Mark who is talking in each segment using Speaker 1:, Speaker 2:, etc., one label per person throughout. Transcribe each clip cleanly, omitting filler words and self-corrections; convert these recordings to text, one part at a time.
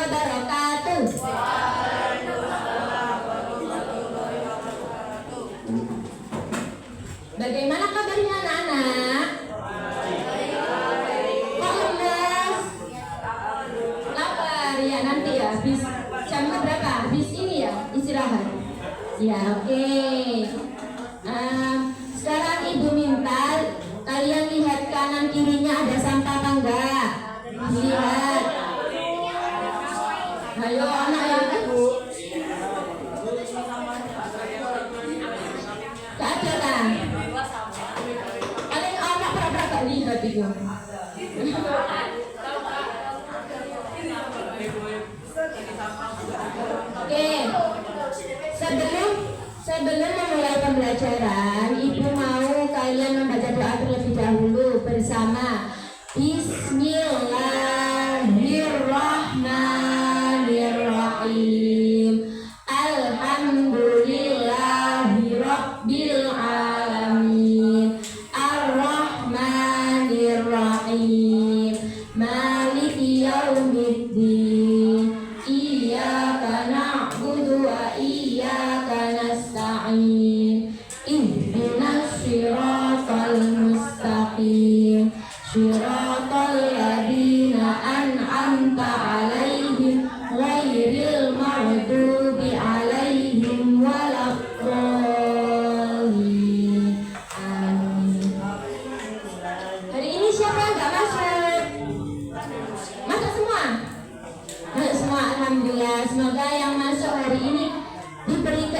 Speaker 1: wabarakatuh. Bagaimana kabarnya anak-anak? Kok lemes? Lapar ya, nanti ya habis jam berapa? Habis ini ya istirahat. Ya oke. Sekarang ibu minta kalian lihat kanan kirinya ada sampah apa enggak? Lihat. Ayo anak ya ibu. Gak ada kan? Paling anak pernah gak lihat itu. Oke. Sebelum memulai pembelajaran, ibu mau kalian membaca doa terlebih dahulu bersama. Bismillahirrahmanirrahim. Alhamdulillahirabbil alamin. Ar-Rahmanirrahim. Maliki yaumiddin. Iyyaka na'budu wa iyyaka nasta'in. Ihdinas siratal mustaqim. Siratal ladzina an'amta 'alaihim ghairil maghdubi 'alaihim waladdallin. Amin. Hari ini siapa yang enggak masuk? Masuk semua? Masuk semua, alhamdulillah. Semoga yang masuk hari ini diberi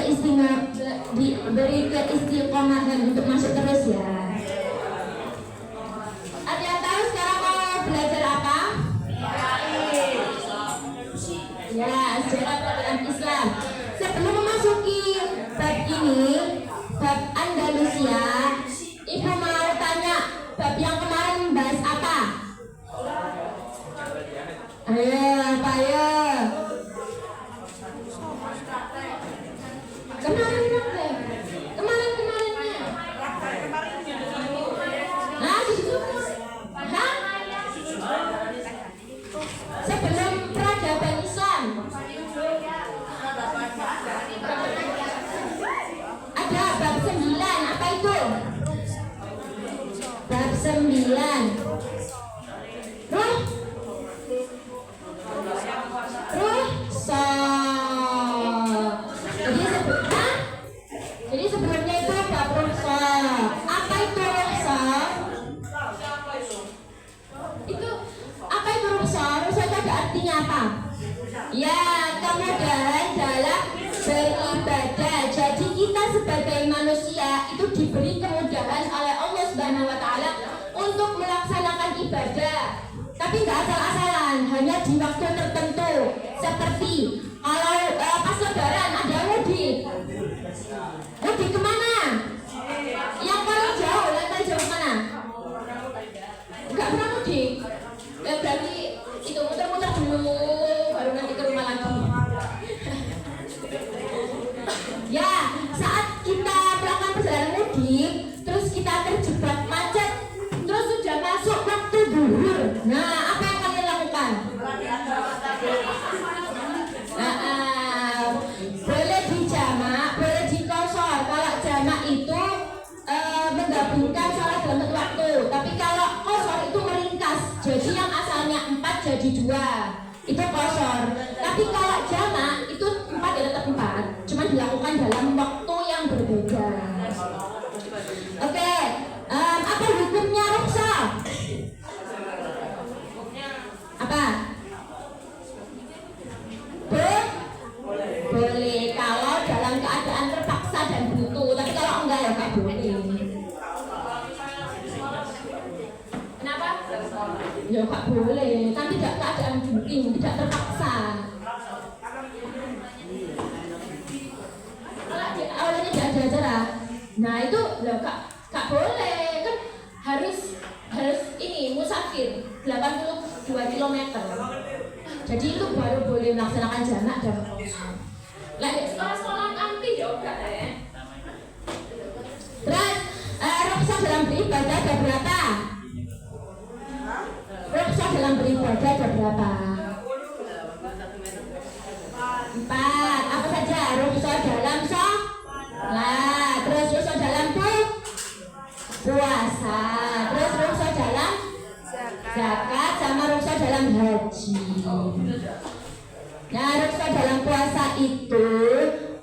Speaker 1: keistiqomahan untuk masuk terus ya. Ada yang tahu sekarang mau belajar apa? Ya, sejarah peradaban Islam. Sebelum memasuki bab ini, bab Andalusia, ibu mau tanya bab yang kemarin bahas apa? Ayo, apa ya? Kemarinnya. Nah, sebelum peradaban Islam ada bab 9. Apa itu? Bab 9 Jadi sebelumnya itu bab rukhsah. Apa itu rukhsah? Apa itu rukhsah? Rukhsah itu ada artinya apa? Ya, kemudahan dalam beribadah. Jadi kita sebagai manusia itu diberi kemudahan oleh Allah Subhanahu wa taala untuk melaksanakan ibadah. Tapi nggak asal-asalan, hanya di waktu tertentu. Seperti kalau pas lebaran ada mudik. Mudik kemana? Yang paling jauh mana? Nggak pernah mudik. Berarti itu muter-muter dulu, baru nanti ke rumah lagi. Ya, saat kita melakukan perjalanan mudik, terus kita terjebak macet, terus sudah masuk waktu zuhur. Nah, apa yang kalian lakukan? Boleh dijamak, boleh dikosor. Kalau jamak itu menggabungkan salat dalam satu waktu. Tapi kalau kosor itu meringkas. Jadi yang asalnya 4 jadi 2. Itu kosor. Tapi kalau jamak itu 4 ya tetap 4. Cuma dilakukan dalam waktu yang berbeda. Oke, apa hukumnya rukhsah? Apa? Boleh kalau dalam keadaan terpaksa dan butuh. Tapi kalau enggak ya nggak boleh. Kenapa? Ya nggak boleh. Kan tidak keadaan genting, tidak terpaksa. Kalau awalnya tidak ada acara, nah itu loh kak boleh kan harus ini musafir 82 km. Jadi itu baru boleh melaksanakan jamak dan kosor. Lah sekolah nanti juga ya. Terus rukhsah dalam beribadah ada berapa? Rukhsah dalam beribadah ada berapa? haji. Nah, Ruksa dalam puasa itu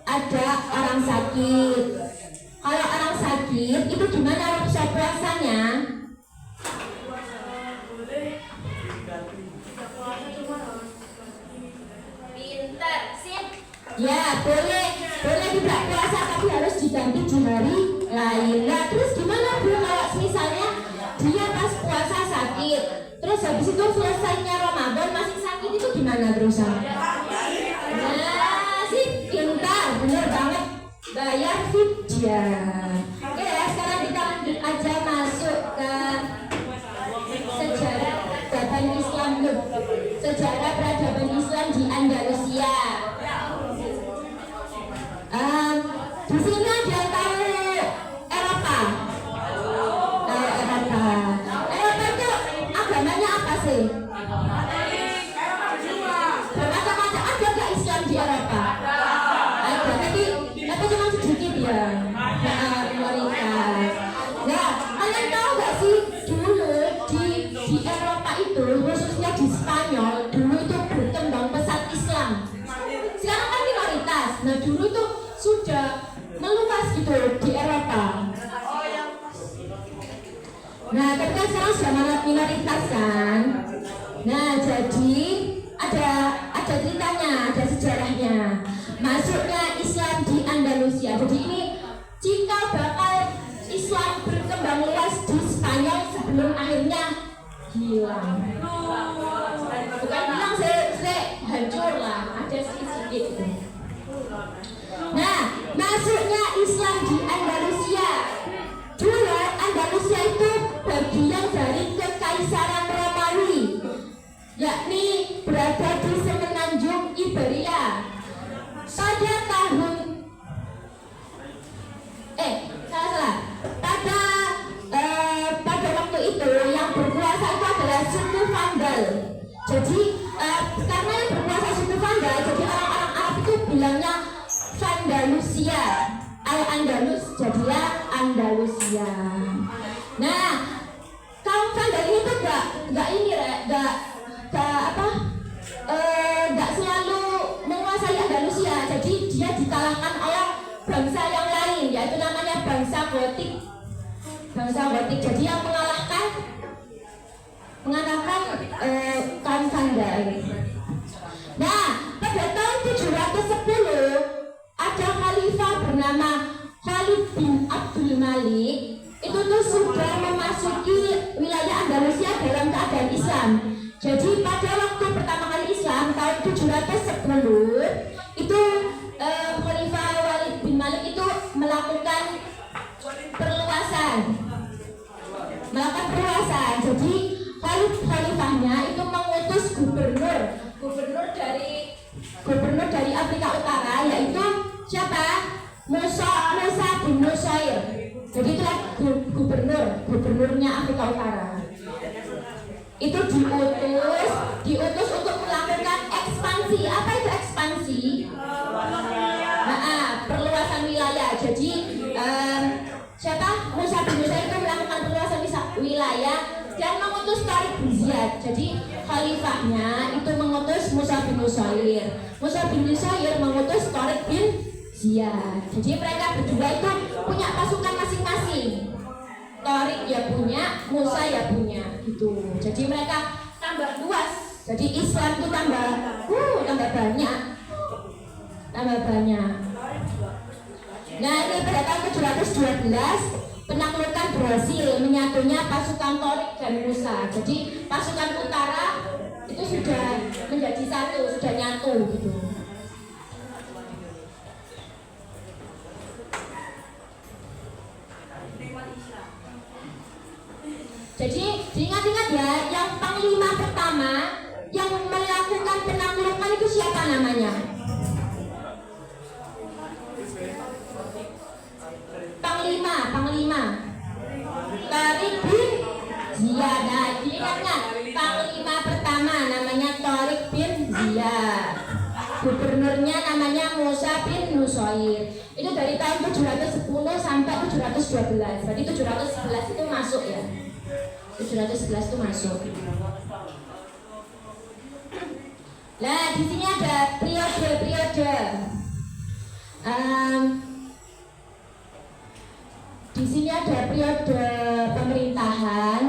Speaker 1: ada orang sakit. Kalau orang sakit itu gimana ruksa puasanya? Pinter, sip. Ya, boleh tidak puasa tapi harus diganti di hari lain. Nah, terus gimana Bu kalau misalnya dia pas puasa sakit, terus habis itu selesainya Ramadan masih sakit, itu gimana terusan? Nah, sip, pintar, bener banget. Bayar fidyah. Oke ya, sekarang kita lanjut aja masuk ke sejarah peradaban Islam. Sejarah peradaban Islam di Andalusia. Di sini ada yang tahu Eropa. Eropa itu agamanya apa sih? Bermacam-macam. Ada nggak Islam di Eropa? Ada, tapi cuma sedikit ya. Minoritas. Nah, kalian tahu nggak sih dulu di Eropa itu, khususnya di Spanyol, dulu itu berkembang pesat Islam. Sekarang kan minoritas. Nah, dulu tuh sudah meluas gitu di Eropa. Nah, tapi kan sekarang sudah minoritas kan. Nah, jadi ada ceritanya, ada sejarahnya. Masuknya Islam di Andalusia. Jadi ini cikal bakal Islam berkembang luas di Spanyol sebelum akhirnya hilang. Bukan hilang sih, hancur lah. Ada sedikit. Nah, masuknya Islam di Andalusia. Dulu Andalusia itu bagian dari Kekaisaran Romawi, yakni berada di semenanjung Iberia. Pada tahun pada waktu itu yang berkuasa itu adalah suku Vandal. Jadi karena yang berkuasa suku Vandal, jadi orang-orang Arab itu bilangnya Vandalusia, Al-Andalus, jadilah Andalusia. Nah, kaum Vandal ini tuh nggak selalu menguasai Andalusia. Jadi dia dikalahkan oleh bangsa yang lain, yaitu namanya bangsa Gotik. Jadi yang mengalahkan kaum Vandal. Nah, pada tahun 710 ada khalifah bernama Khalid bin Abdul Malik. Itu tuh sudah memasuki wilayah Andalusia dalam keadaan Islam. Jadi pada waktu pertama kali Islam tahun 710 itu Khalifah Khalid bin Malik itu melakukan perluasan. Jadi khalifahnya itu mengutus gubernur dari Afrika Utara, yaitu siapa? Musa bin Nusair. Jadi itulah gubernurnya Afrika Utara. Itu diutus untuk melakukan ekspansi. Apa itu ekspansi? Perluasan wilayah. Jadi siapa? Musa bin Nusair itu melakukan perluasan wilayah dan mengutus Tariq bin Ziyad. Jadi khalifahnya itu mengutus Musa bin Nusair. Musa bin Nusair mengutus Tariq bin Ziyad. Jadi mereka berdua itu punya pasukan masing-masing. Tariq ya punya, Musa ya punya, gitu. Jadi mereka tambah luas. Jadi Islam itu tambah banyak. Nah, ini pada tahun 712 penaklukan berhasil menyatunya pasukan Tariq dan Musa. Jadi pasukan utara itu sudah menjadi satu, sudah nyatu gitu. Jadi diingat-ingat ya, yang panglima pertama yang melakukan penaklukan itu siapa namanya? Panglima Tariq bin Ziyad. Nah, diingat-ingat, panglima pertama namanya Tariq bin Ziyad. Gubernurnya namanya Musa bin Nusair. Itu dari tahun 710 sampai 712. Berarti 711 itu masuk ya. 711 itu masuk. Nah, di sini ada periode-periode. Di sini ada periode pemerintahan.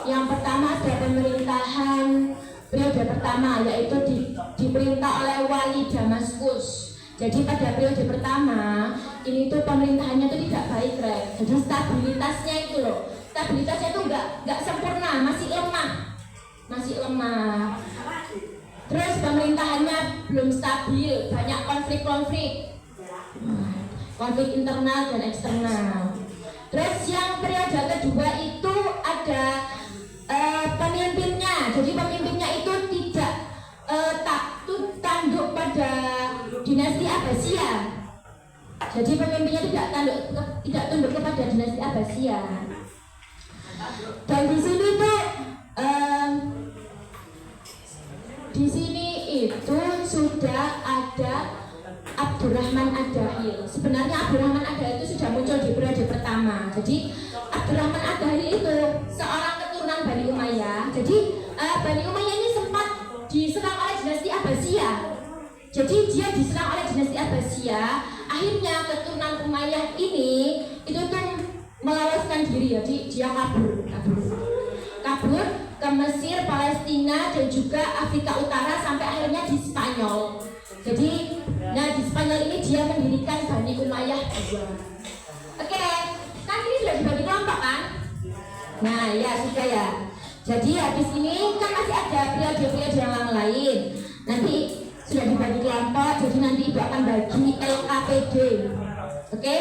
Speaker 1: Yang pertama ada pemerintahan periode pertama, yaitu diperintah oleh Wali Damaskus. Jadi pada periode pertama ini tuh pemerintahannya tuh tidak baik, Rek. Jadi stabilitasnya itu loh, stabilitasnya tuh nggak sempurna, masih lemah. Terus pemerintahannya belum stabil, banyak konflik internal dan eksternal. Terus yang periode kedua itu ada pemimpinnya. Jadi pemimpinnya itu tidak tanduk pada dinasti Abbasiyah. Jadi pemimpinnya tidak tunduk kepada dinasti Abbasiyah. Dan di sini tuh di sini itu sudah ada Abdurrahman Ad-Dahil. Sebenarnya Abdurrahman Ad-Dahil itu sudah muncul di periode pertama. Jadi Abdurrahman Ad-Dahil itu seorang keturunan Bani Umayyah. Jadi Bani Umayyah ini sempat diserang oleh dinasti Abbasiyah. Jadi dia diserang oleh dinasti Abbasiyah. Akhirnya keturunan Umayyah ini itu tuh meloloskan diri. Jadi dia kabur ke Mesir, Palestina, dan juga Afrika Utara sampai akhirnya di Spanyol. Jadi, di Spanyol ini dia mendirikan Bani Umayyah II. Oke, kan ini sudah dibagi kelompok kan? Nah, ya sudah ya. Jadi habis ini kan masih ada periode-periode yang lain. Nanti sudah dibagi kelompok, jadi nanti Ibu akan bagi LKPD. Oke?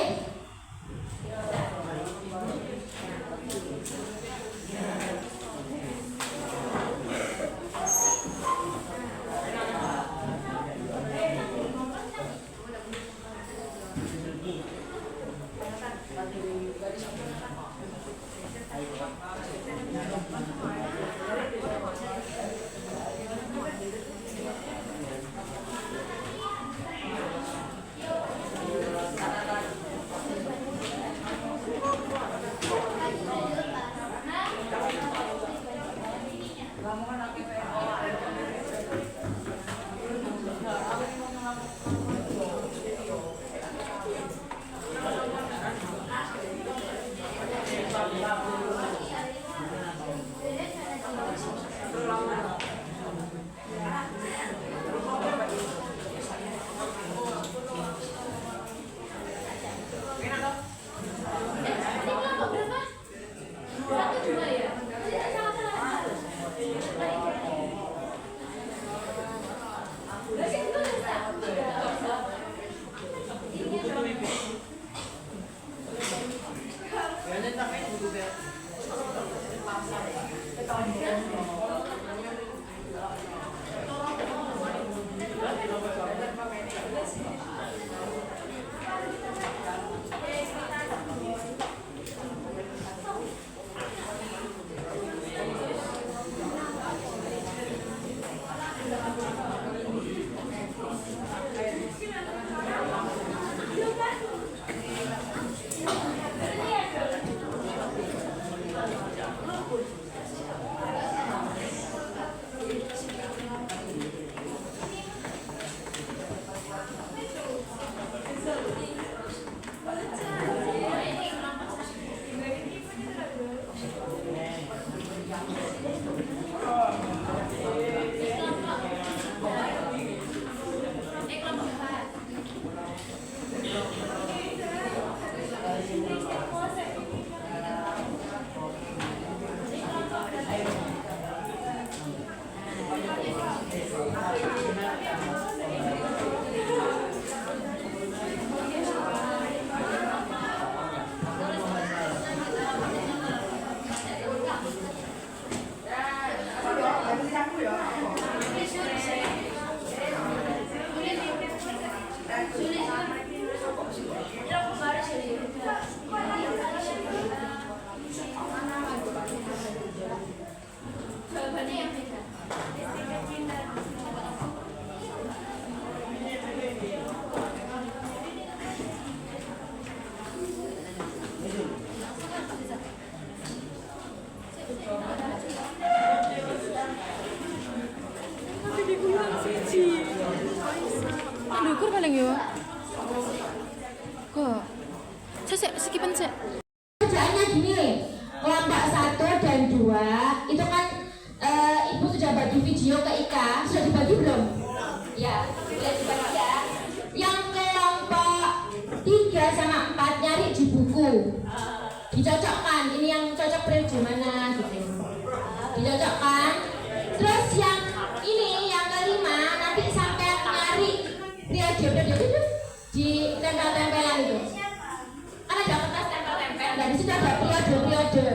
Speaker 2: paling yo. Kok. Saya skipan sih.
Speaker 1: Kerjaannya gini, kelompok 1 dan 2 itu kan ibu sudah bagi video ke Ika, sudah dibagi belum? Ya, sudah dibagi ya. Yang kelompok 3 sama 4 nyari di buku, dicocokkan. Ini yang cocok periode mana gitu, dicocokkan. Terus yang ini yang kelima nanti sampai nyari periode itu di tempel-tempelan itu. Ada kertas tempel-tempel, dari situ ada periode.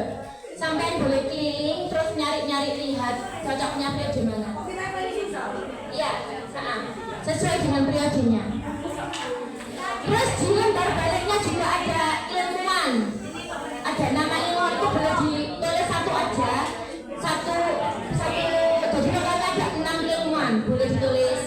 Speaker 1: Sampai boleh keliling terus nyari-nyari lihat cocoknya periode mana. Iya, sesuai dengan periodenya. Terus di lembar baliknya juga ada ilmuwan. Ada nama ilmuwan itu boleh ditulis satu aja. Satu. Jadi kalau ada 6 ilmuwan boleh ditulis.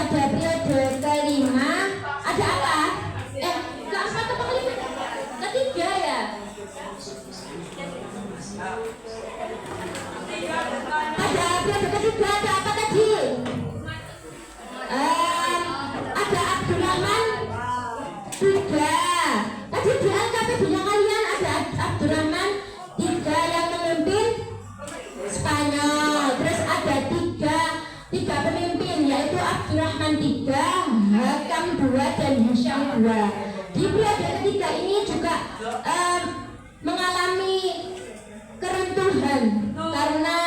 Speaker 1: pada periode kelima ada apa? Keempat atau kelima? Ketiga ya. Pada periode ketiga ada apa tadi? Ada Abdurrahman tiga. Tadi di LKPD-nya kalian ada Abdurrahman tiga yang memimpin Spanyol. Terus ada tiga pemimpin yaitu Abdurrahman tiga, Hakam dua, dan Hisham dua. Di periode ketiga ini juga mengalami keruntuhan karena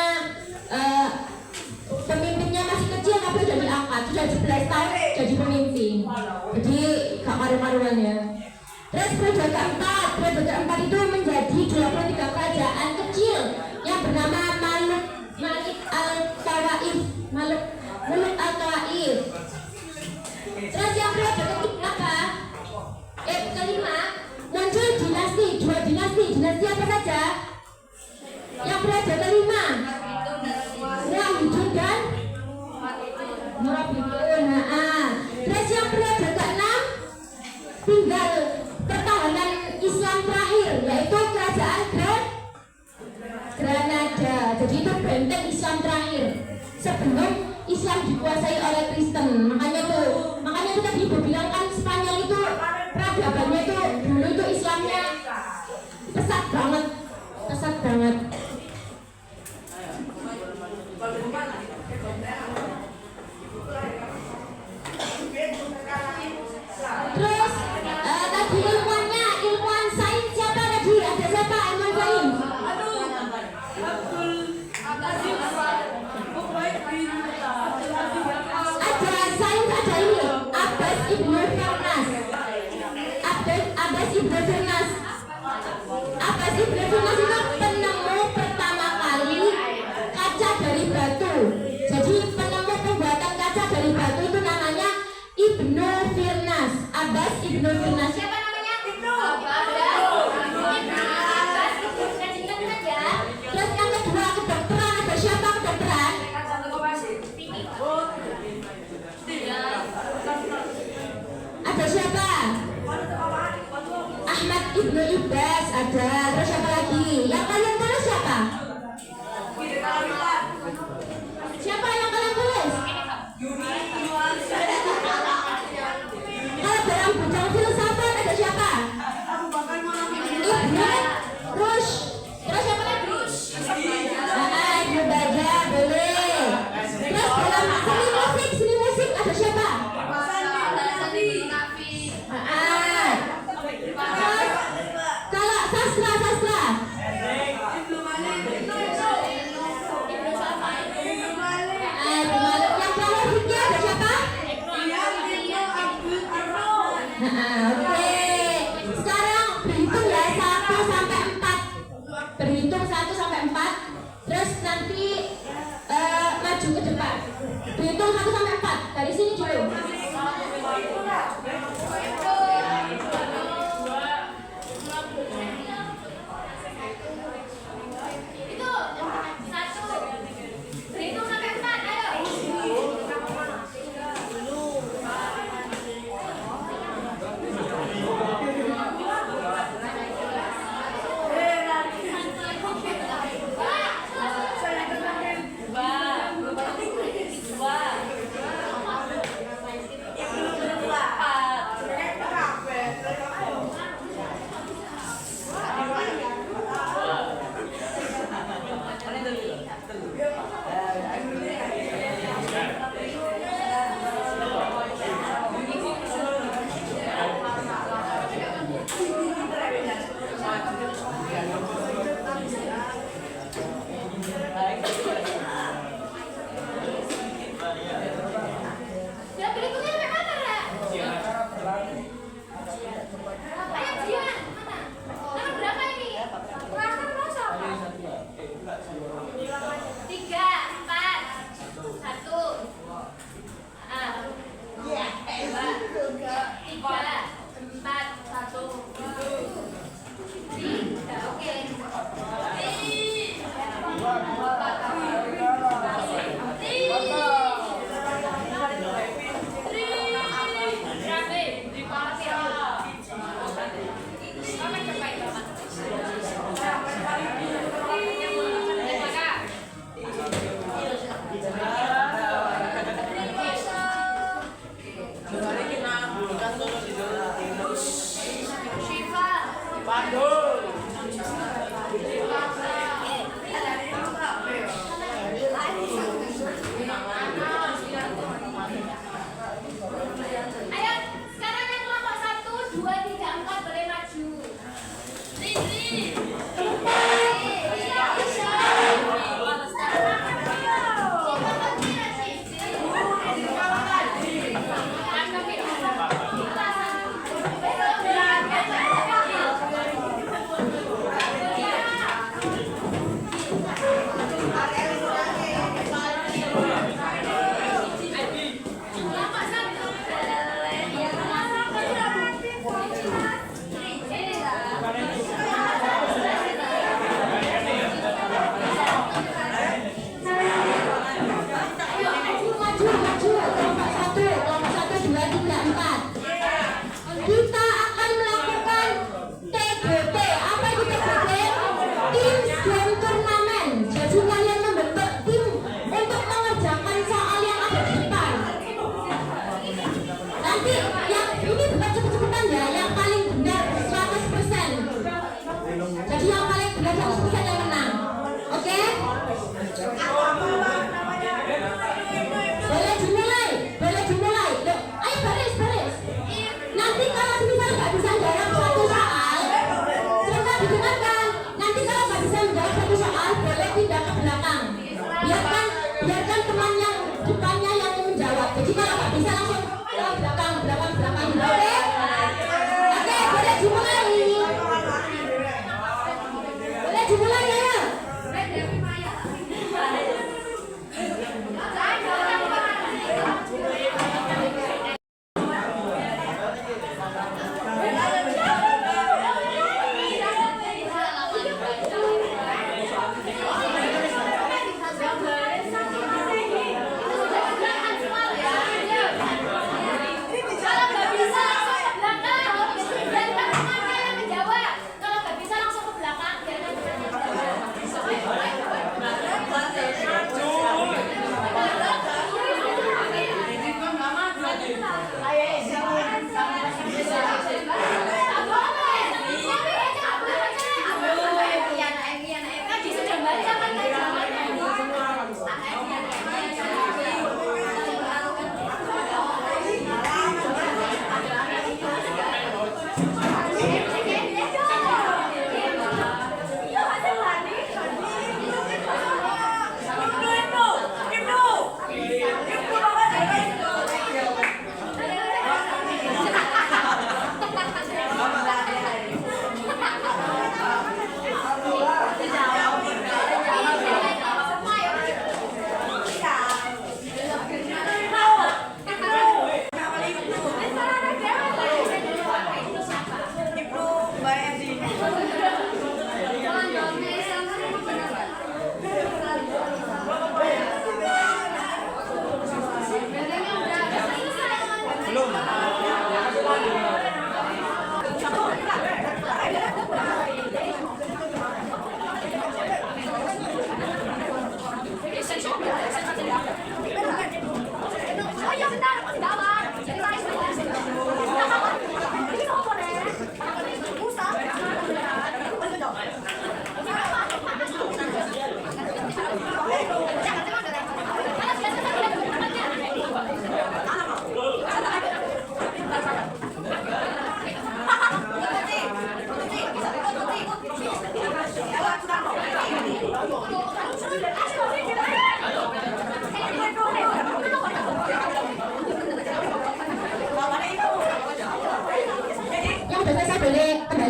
Speaker 1: pemimpinnya masih kecil tapi sudah diangkat, sudah 11 tahun jadi pemimpin. Jadi gak karu-karuan ya. Terus periode keempat itu menjadi 23 kerajaan kecil yang bernama Malik al-Tawaif. Muluk al-Tawaif. Terus yang periode ketiga apa? Kelima muncul dua dinasti. Dinasti apa saja? Yang periode kelima Muawiyun dan Murabitun. Terus yang periode keenam tinggal pertahanan Islam terakhir yaitu kerajaan Granada. Jadi itu benteng Islam terakhir sebelum Islam dikuasai oleh Kristen. Makanya itu tadi ibu bilang kan Spanyol itu peradabannya itu dulu itu Islamnya pesat banget. Terus tadi ilmuwan sains siapa tadi? Ada siapa ilmuwan sains? Ada sains, ada ini Abbas Ibnu Firnas. Abbas Ibnu Firnas itu penemu pertama kali kaca dari batu. Jadi penemu pembuatan kaca dari batu itu namanya Ibnu Firnas. Abbas Ibnu Firnas. Siapa namanya? Terus yang kedua kedokteran, ada siapa kedokteran? Ada siapa? Ahmad Ibnu Ibas ada. Terus siapa lagi? Yang kalian tulis siapa? Siapa yang kalian tulis? Kalau dalam bidang filsafat ada siapa? Ibnu Rushd. Terus siapa lagi? Ibnu Baja boleh. Terus dalam seni musik ada siapa? Kalau sastra yang kalau fikih ada siapa? Oke. Sekarang berhitung ya 1 sampai 4. Berhitung 1 sampai 4. Terus nanti maju ke depan. Berhitung 1 sampai 4. Dari sini dulu. teman yang depannya yang menjawab. Jadi kalau nggak bisa langsung ke belakang gitu. Oke, boleh dimulai. Boleh dimulai ya.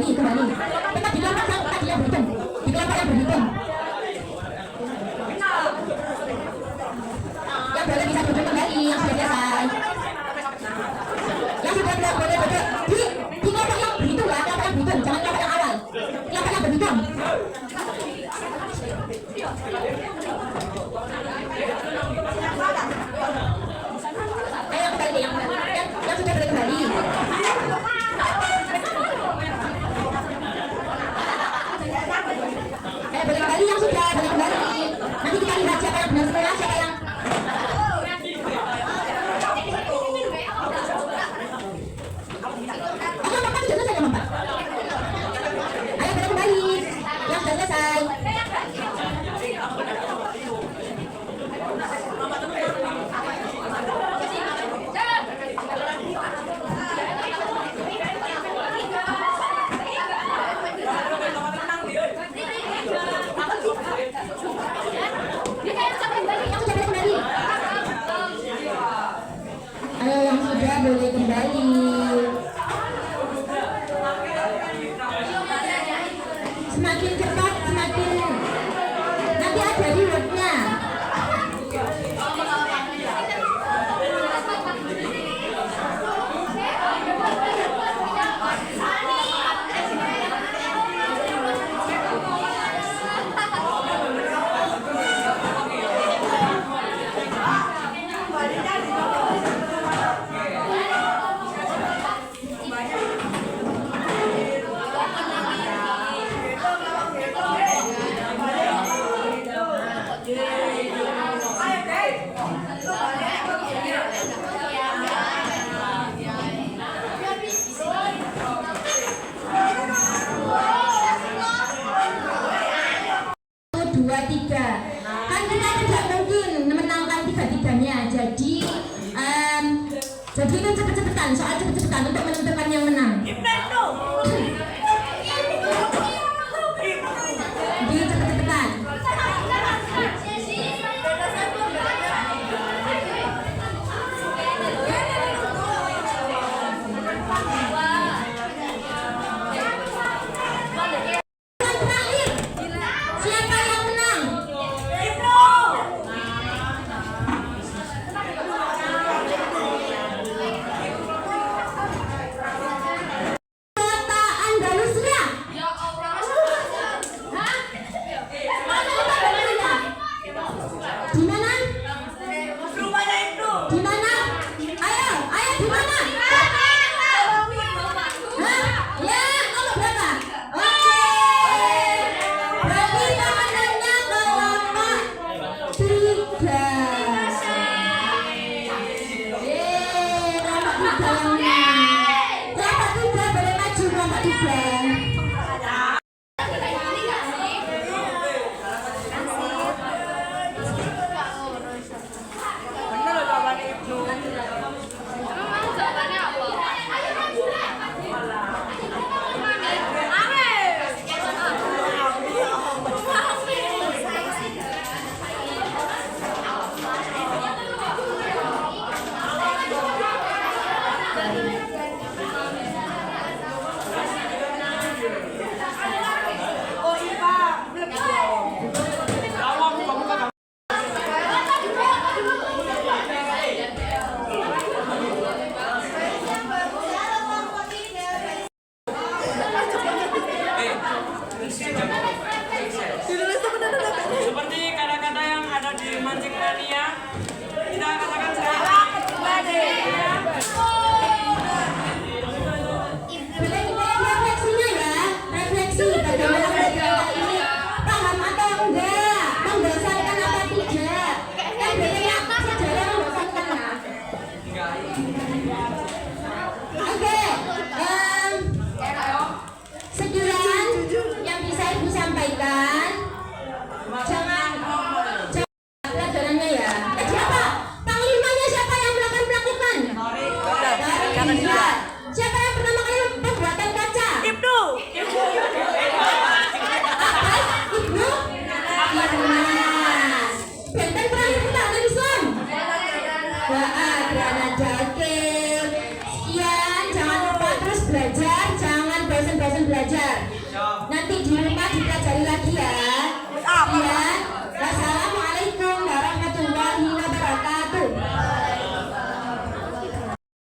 Speaker 1: Kembali. Tetap di kelompok yang tadi yang berhitung. Di kelompok yang berhitung. Yang boleh bisa duduk kembali, yang sudah selesai. Yang sudah boleh duduk di kelompok yang berhitung ya, kelompok yang berhitung, jangan kelompok yang awal. Kelompok yang berhitung. Ayo kembali, yang sudah boleh kembali. Boleh kembali yang sudah, boleh kembali. Nanti kita lihat siapa yang benar semua, siapa yang Bapak sudah selesai ya, Bapak? Ayo boleh kembali. Yang sudah selesai. Ayo yang sudah boleh kembali. Semakin cepat semakin nanti ada rewardnya. Dua, tiga. Kan kita tidak mungkin menangkan tiga-tiganya. Jadi itu cepet-cepetan, soal cepet-cepetan untuk menentukan yang menang. Jadi cepet-cepetan. Granada. Oke. Sekian, jangan lupa terus belajar, jangan bosan-bosan belajar. Nanti di